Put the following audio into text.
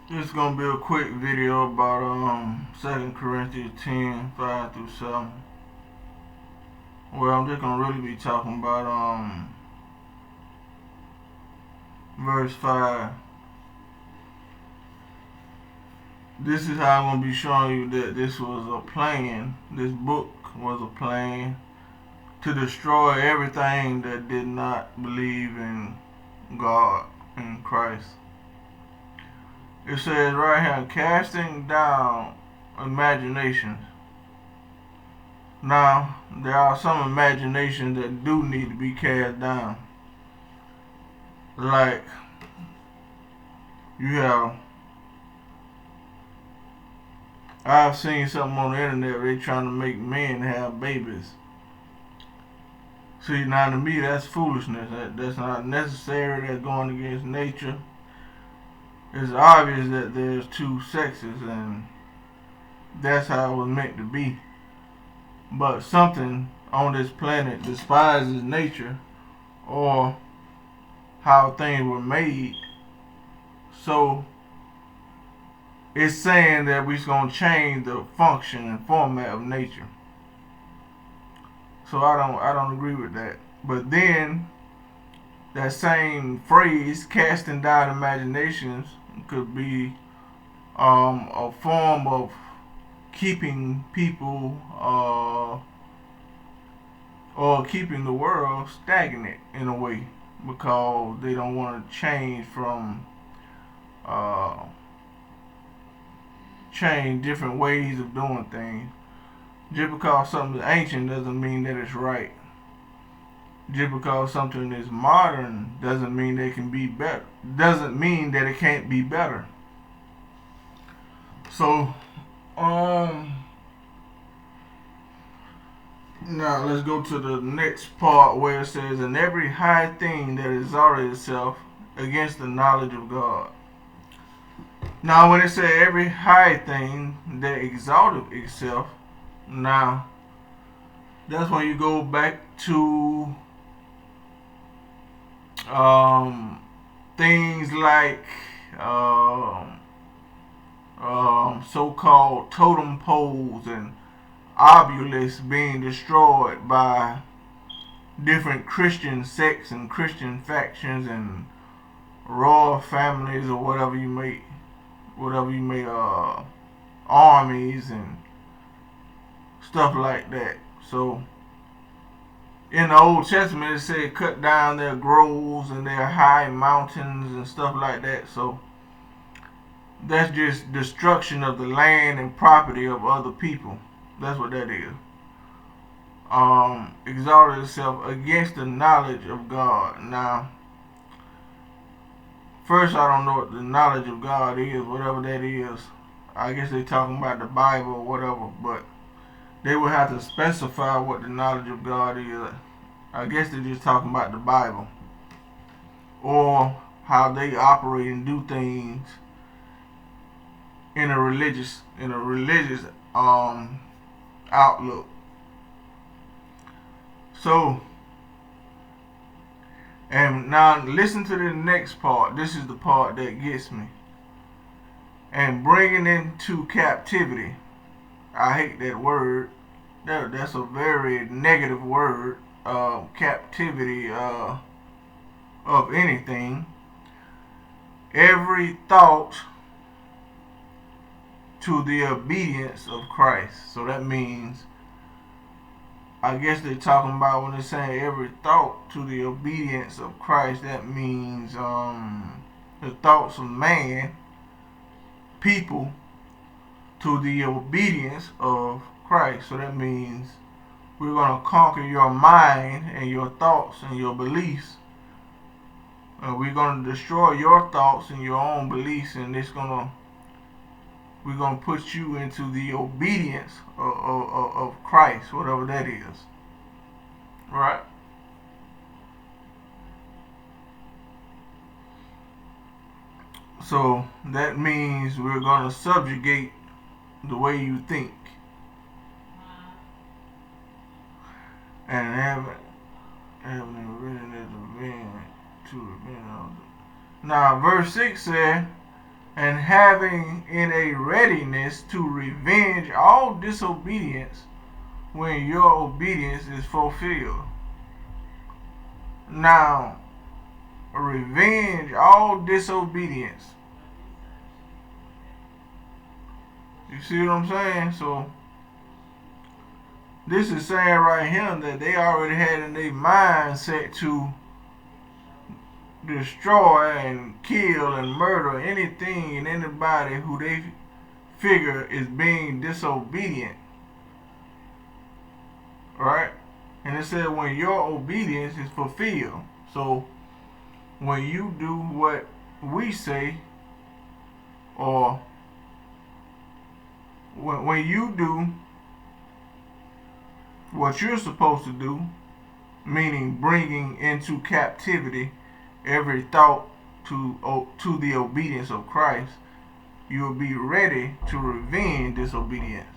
This is gonna be a quick video about 2 Corinthians 10, 5 through 7. Well, I'm just gonna really be talking about verse 5. This is how I'm gonna be showing you that this was a plan. This book was a plan to destroy everything that did not believe in God and Christ. It says right here, casting down imaginations. Now, there are some imaginations that do need to be cast down. Like, you have, I've seen something on the internet where they trying to make men have babies. See, now to me, that's foolishness. That's not necessary. That's going against nature. It's obvious that there's two sexes, and that's how it was meant to be. But something on this planet despises nature or how things were made. So it's saying that we're going to change the function and format of nature. So I don't agree with that. But then that same phrase, casting down imaginations, could be a form of keeping people or keeping the world stagnant in a way, because they don't want to uh, change different ways of doing things. Just because something is ancient doesn't mean that it's right. Just because something is modern doesn't mean it can be better. Doesn't mean that it can't be better. So, now let's go to the next part where it says, "And every high thing that exalted itself against the knowledge of God." Now, when it says every high thing that exalted itself, now that's when you go back to things like so-called totem poles and obelisks being destroyed by different Christian sects and Christian factions and royal families, or whatever you may armies and stuff like that. So in the Old Testament it said cut down their groves and their high mountains and stuff like that. So that's just destruction of the land and property of other people. That's what that is. Exalted itself against the knowledge of God. Now, first, I don't know what the knowledge of God is, whatever that is. I guess they're talking about the Bible or whatever, but they would have to specify what the knowledge of God is. I guess they're just talking about the Bible or how they operate and do things in a religious outlook. So, and now listen to the next part. This is the part that gets me. And bringing into captivity. I hate that word. That's a very negative word. Captivity of anything. Every thought to the obedience of Christ. So that means, I guess they're talking about when they're saying every thought to the obedience of Christ, that means the thoughts of man, people, to the obedience of Christ. So that means we're going to conquer your mind and your thoughts and your beliefs. We're going to destroy your thoughts and your own beliefs, and we're going to put you into the obedience of Christ, whatever that is. Right? So that means we're going to subjugate the way you think. And having written as a man to the man. Now, verse 6 said, and having in a readiness to revenge all disobedience when your obedience is fulfilled. Now, revenge all disobedience. You see what I'm saying? So, this is saying right here that they already had in their mindset to destroy and kill and murder anything and anybody who they figure is being disobedient. Right? And it said when your obedience is fulfilled. So when you do what we say, or when you do what you're supposed to do, meaning bringing into captivity every thought to the obedience of Christ, you will be ready to revenge disobedience.